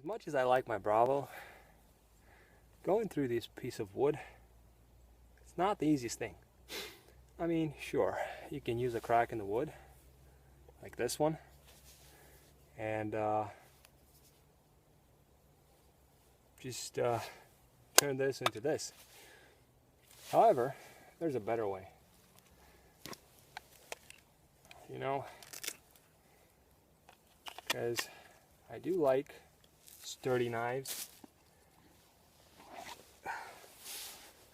much as I like my Bravo, going through this piece of wood, it's not the easiest thing. I mean, sure, you can use a crack in the wood, like this one, and just turn this into this. However, there's a better way. You know, because I do like sturdy knives,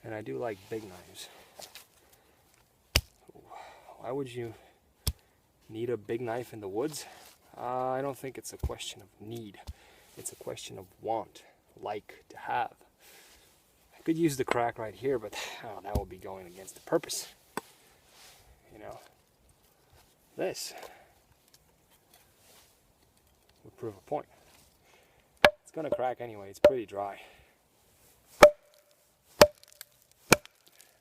and I do like big knives. Why would you need a big knife in the woods? I don't think it's a question of need. It's a question of want, like to have. I could use the crack right here, but that would be going against the purpose. You know, this would prove a point. It's gonna crack anyway, it's pretty dry.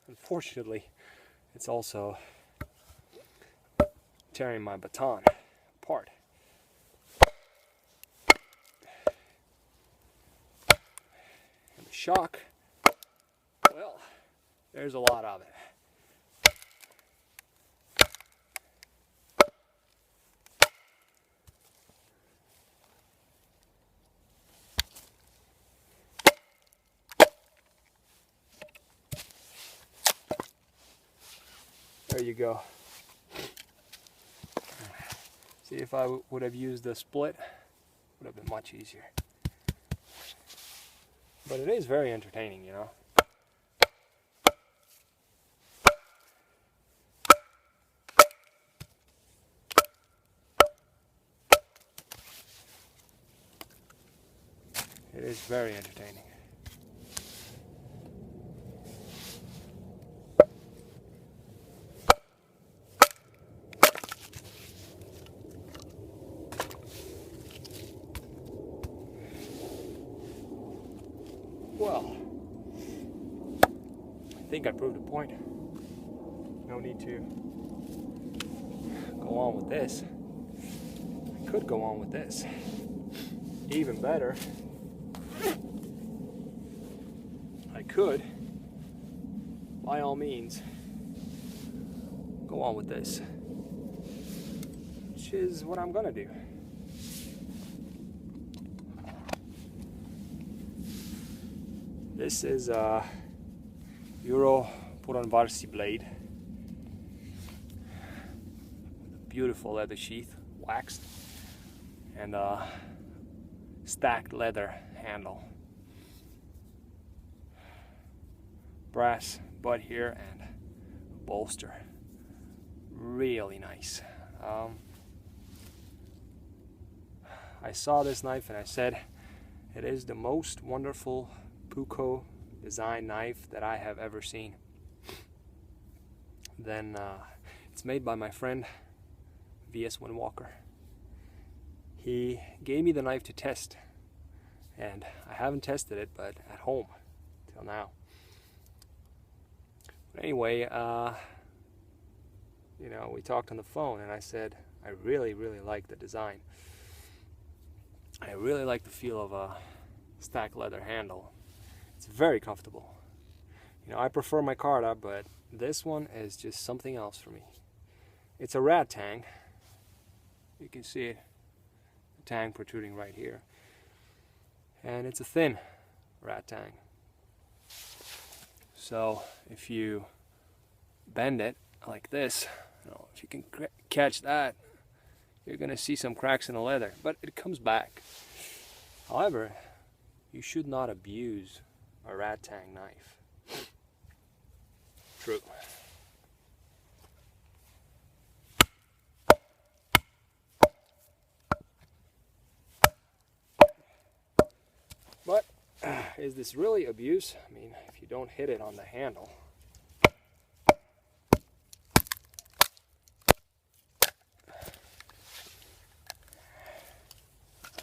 Unfortunately, it's also tearing my baton apart. And the shock, well, there's a lot of it. There you go. See, if I would have used the split, it would have been much easier. But it is very entertaining, you know. It is very entertaining. Well, I think I proved a point. No need to go on with this. I could go on with this. Even better, I could, by all means, go on with this, which is what I'm gonna do. This is a Yrjö Puronvarsi blade. Beautiful leather sheath, waxed, and a stacked leather handle. Brass butt here and bolster. Really nice. I saw this knife and I said, it is the most wonderful Puukko design knife that I have ever seen. Then it's made by my friend V.S. Windwalker. He gave me the knife to test, and I haven't tested it, but at home till now. But anyway, you know, we talked on the phone, and I said I really like the design. I really like the feel of a stacked leather handle. It's very comfortable. You know, I prefer my Carta, but this one is just something else for me. It's a rat tang. You can see it, the tang protruding right here. And it's a thin rat tang. So if you bend it like this, you know, if you can catch that, you're gonna see some cracks in the leather, but it comes back. However, you should not abuse a rat tang knife. True. But is this really abuse? I mean, if you don't hit it on the handle.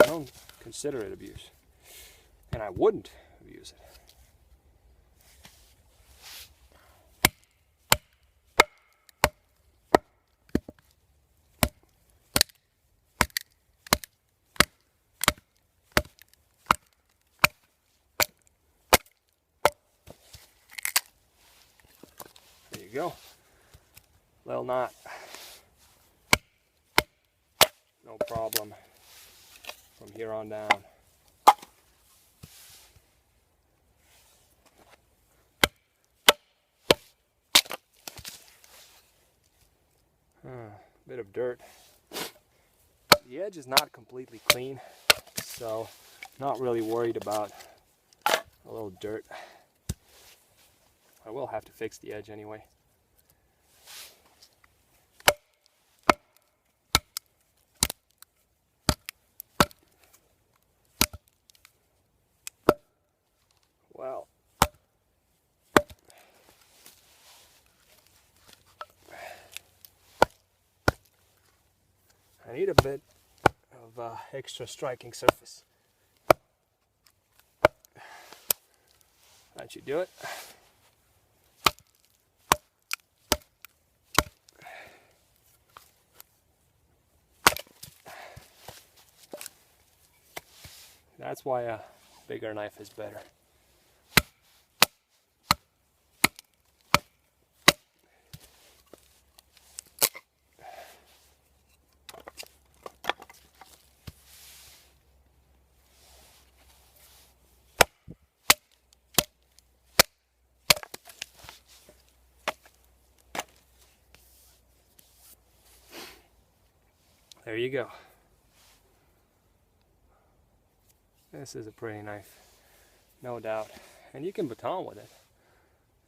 I don't consider it abuse. And I wouldn't abuse it. you go. Little knot. No problem from here on down. Bit of dirt. The edge is not completely clean, so not really worried about a little dirt. I will have to fix the edge anyway. Well, I need a bit of extra striking surface. That should do it. That's why a bigger knife is better. There you go. This is a pretty knife, no doubt. And you can baton with it,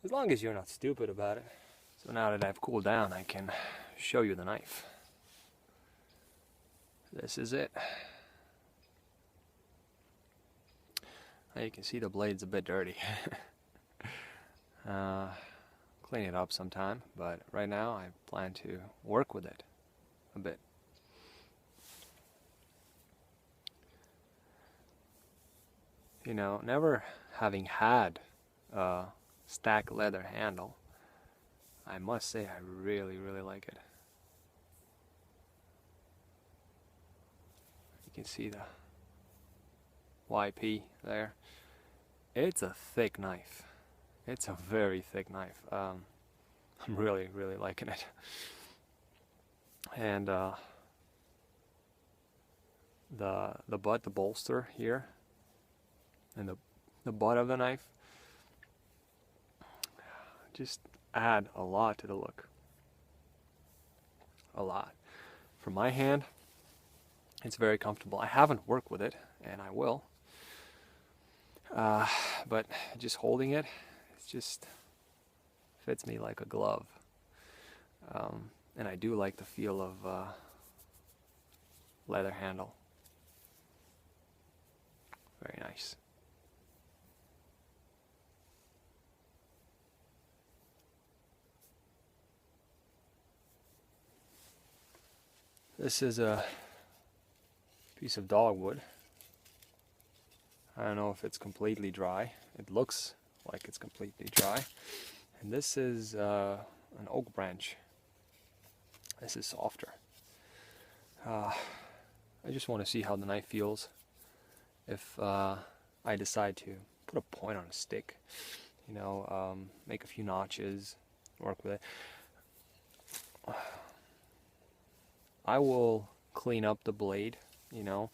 as long as you're not stupid about it. So now that I've cooled down, I can show you the knife. This is it. Now you can see the blade's a bit dirty. Clean it up sometime, but right now I plan to work with it a bit. You know, never having had a stack leather handle, I must say I really like it. You can see the YP there. It's a thick knife. It's a very thick knife. I'm really liking it. And the butt, the bolster here, and the butt of the knife just add a lot to the look. A lot. For my hand, it's very comfortable. I haven't worked with it, and I will. But just holding it, it just fits me like a glove. And I do like the feel of leather handle. Very nice. This is a piece of dogwood. I don't know if it's completely dry. It looks like it's completely dry. And this is an oak branch. This is softer. I just want to see how the knife feels if I decide to put a point on a stick. You know, make a few notches, work with it. I will clean up the blade, you know.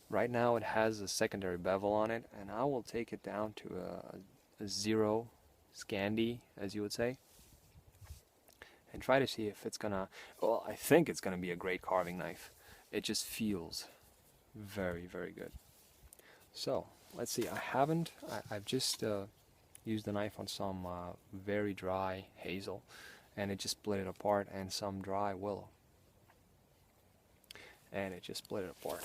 Right now it has a secondary bevel on it, and I will take it down to a 0 Scandi, as you would say, and try to see if it's gonna, well, I think it's gonna be a great carving knife. It just feels very good. So let's see. I've just used the knife on some very dry hazel, and it just split it apart, and some dry willow, and it just split it apart.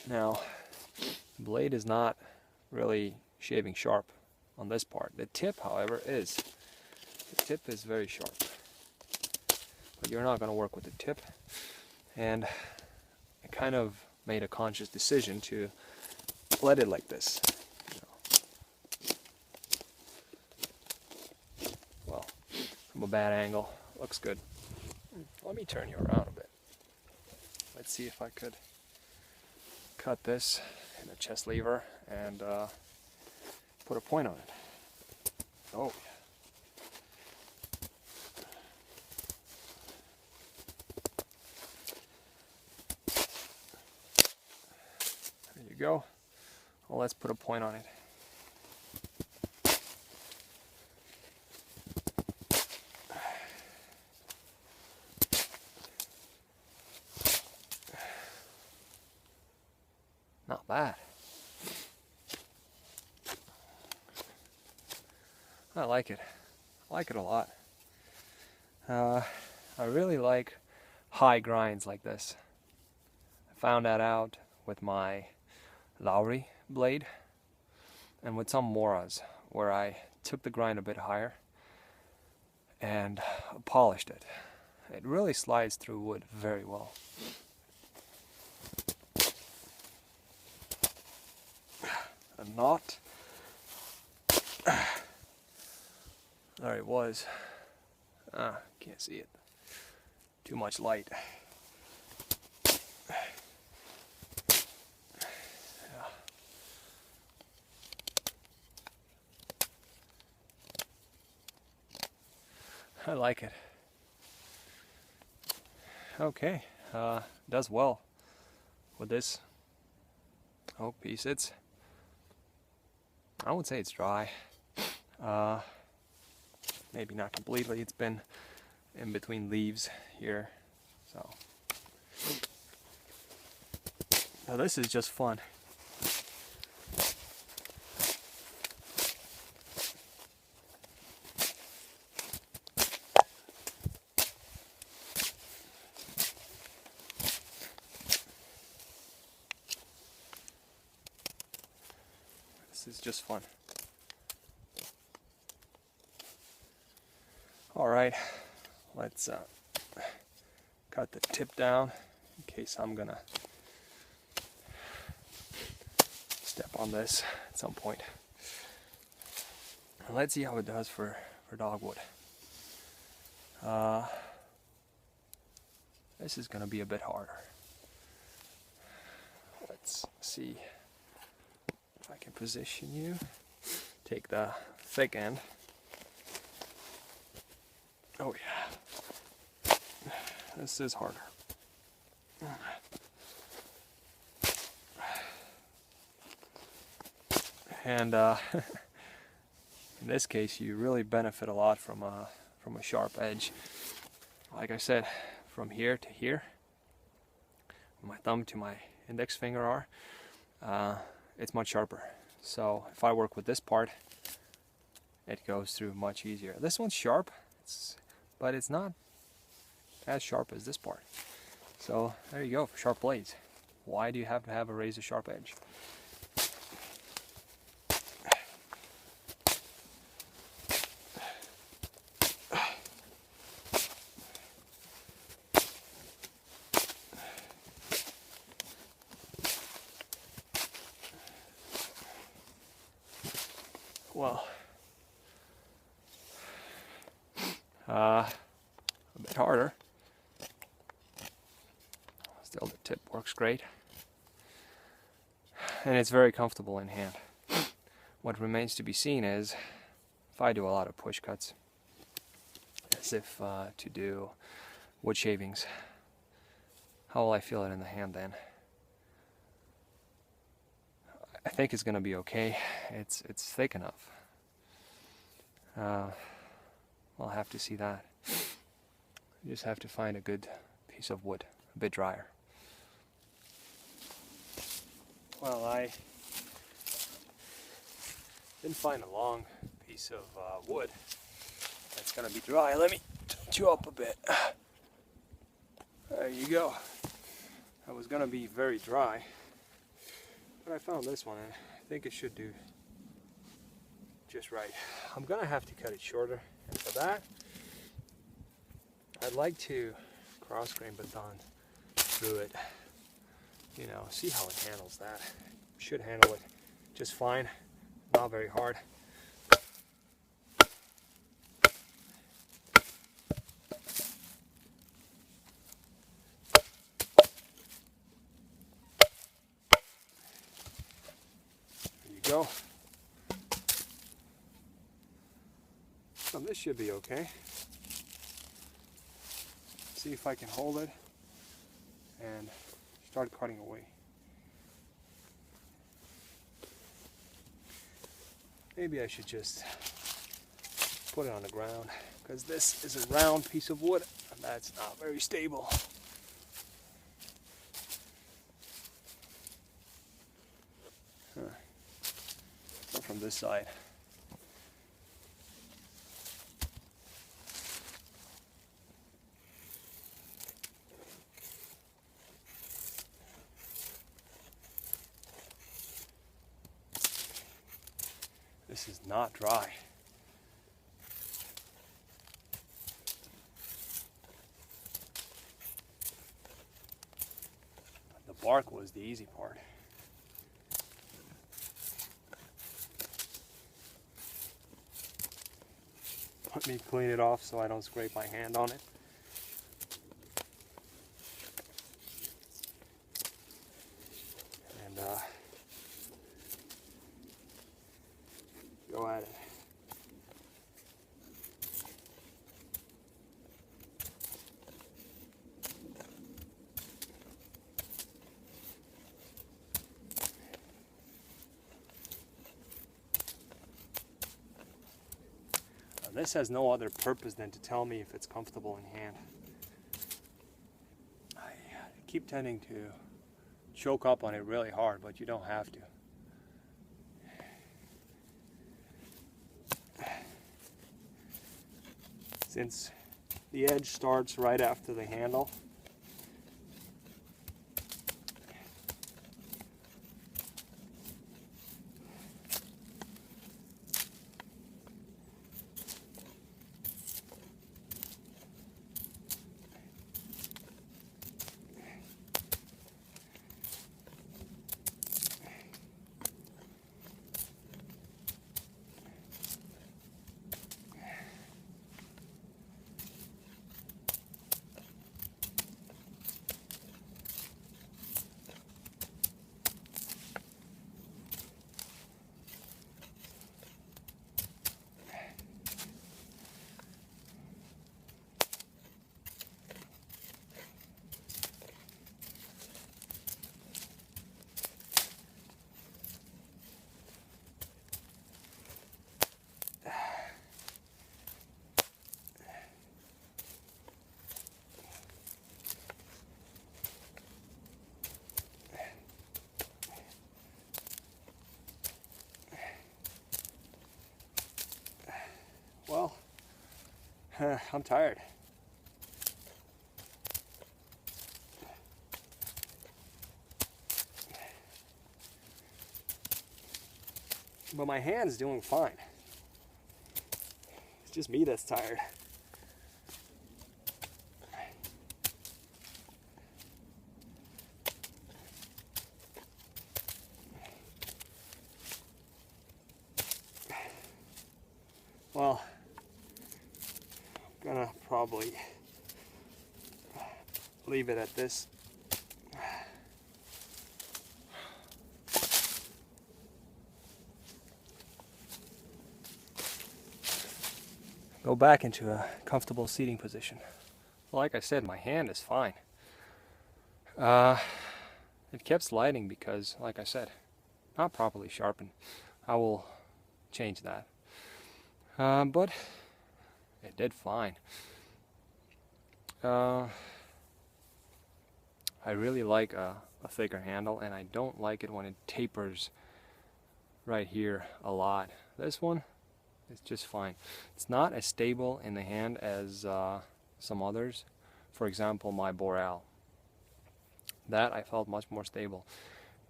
Now, the blade is not really shaving sharp on this part. The tip, however, is. The tip is very sharp. But you're not going to work with the tip. And I kind of made a conscious decision to let it like this. Well, from a bad angle, looks good. Let me turn you around a bit. Let's see if I could cut this in a chest lever and put a point on it. Oh, there you go. Well, let's put a point on it. Not bad. I like it. I like it a lot. I really like high grinds like this. I found that out with my Lowry blade and with some Moras, where I took the grind a bit higher and polished it. It really slides through wood very well. A knot. There it was. Can't see it. Too much light. Yeah. I like it. Okay, does well with this oak piece. I would say it's dry. Maybe not completely. It's been in between leaves here, so. Now this is just fun. This is just fun. Alright, let's cut the tip down in case I'm gonna step on this at some point. And let's see how it does for dogwood. This is gonna be a bit harder. Let's see if I can position you. Take the thick end. Oh yeah, this is harder. And in this case, you really benefit a lot from a sharp edge. Like I said, from here to here, my thumb to my index finger are, it's much sharper. So if I work with this part, it goes through much easier. This one's sharp, but it's not as sharp as this part. So there you go for sharp blades. Why do you have to have a razor sharp edge? Well, a bit harder. Still, the tip works great, and it's very comfortable in hand. What remains to be seen is if I do a lot of push cuts, as if to do wood shavings, how will I feel it in the hand then? I think it's going to be okay. It's thick enough. I'll have to see that. You just have to find a good piece of wood, a bit drier. Well, I didn't find a long piece of wood that's going to be dry. Let me tilt you up a bit. There you go. That was going to be very dry, but I found this one and I think it should do just right. I'm going to have to cut it shorter, and for that I'd like to cross grain baton through it. You know, see how it handles that. Should handle it just fine, not very hard. go. So this should be okay. See if I can hold it and start cutting away. Maybe I should just put it on the ground, because this is a round piece of wood and that's not very stable. So from this side. This is not dry. The bark was the easy part. Let me clean it off so I don't scrape my hand on it. And go at it. This has no other purpose than to tell me if it's comfortable in hand. I keep tending to choke up on it really hard, but you don't have to. Since the edge starts right after the handle, well, I'm tired. But my hand's doing fine. It's just me that's tired. Well, I'm gonna probably leave it at this. Go back into a comfortable seating position. Like I said, my hand is fine. It kept sliding because, like I said, not properly sharpened. I will change that. But it did fine. I really like a thicker handle, and I don't like it when it tapers right here a lot. This one is just fine. It's not as stable in the hand as some others. For example, my Boreal. That I felt much more stable.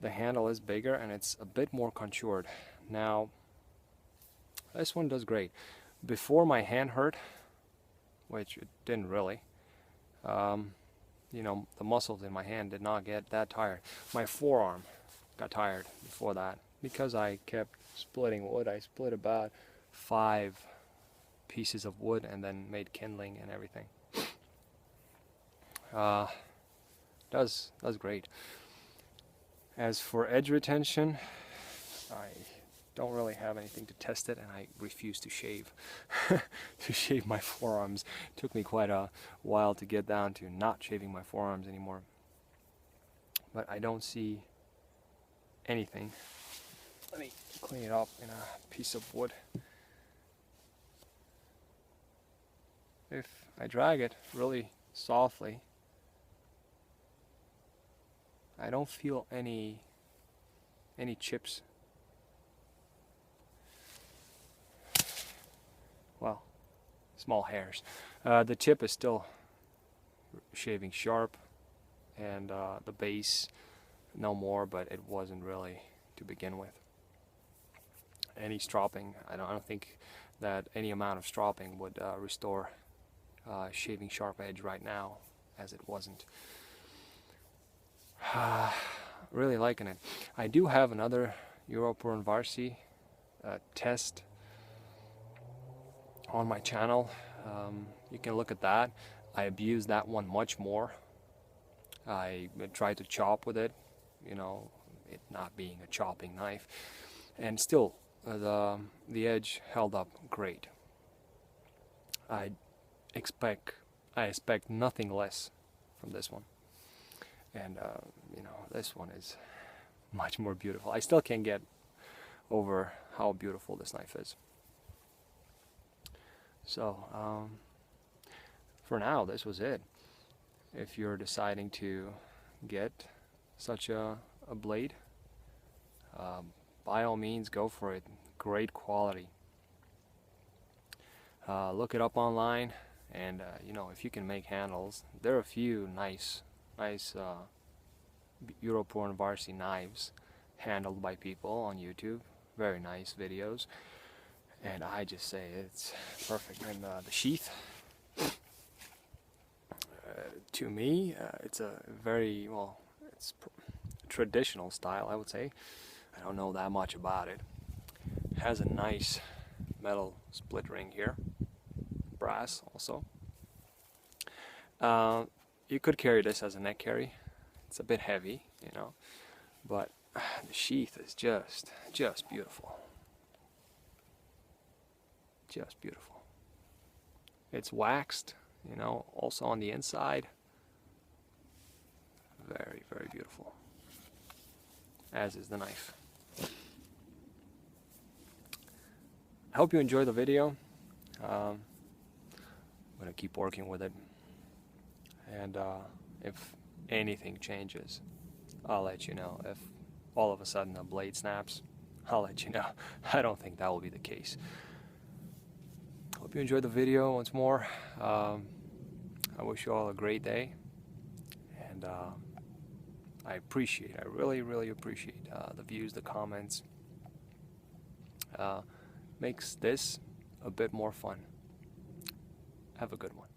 The handle is bigger and it's a bit more contoured. Now, this one does great. Before, my hand hurt, which it didn't really. You know, the muscles in my hand did not get that tired. My forearm got tired before that because I kept splitting wood. I split about 5 pieces of wood and then made kindling and everything. Does great. As for edge retention, I don't really have anything to test it, and I refuse to shave. To shave my forearms. It took me quite a while to get down to not shaving my forearms anymore. But I don't see anything. Let me clean it up in a piece of wood. If I drag it really softly, I don't feel any chips. Well, small hairs. The tip is still shaving sharp, and the base no more, but it wasn't really to begin with. Any stropping, I don't think that any amount of stropping would restore shaving sharp edge right now, as it wasn't. Really liking it. I do have another Yrjö Puronvarsi test on my channel. You can look at that. I abuse that one much more. I tried to chop with it, you know, it not being a chopping knife, and still the edge held up great. I expect nothing less from this one, and you know, this one is much more beautiful. I still can't get over how beautiful this knife is. So for now, this was it. If you're deciding to get such a blade, by all means go for it. Great quality. Look it up online, and you know, if you can make handles, there are a few nice Yrjö Puronvarsi knives handled by people on YouTube. Very nice videos, and I just say it's perfect. And the sheath, to me, it's a very, well, it's traditional style, I would say. I don't know that much about it. It has a nice metal split ring here, brass also. You could carry this as a neck carry. It's a bit heavy, you know, but the sheath is just beautiful. Just beautiful. It's waxed, you know, also on the inside. Very, very beautiful. As is the knife. I hope you enjoyed the video. I'm gonna keep working with it, and if anything changes, I'll let you know. If all of a sudden a blade snaps, I'll let you know. I don't think that will be the case. Hope you enjoyed the video once more. I wish you all a great day, and I really appreciate the views, the comments. Makes this a bit more fun. Have a good one.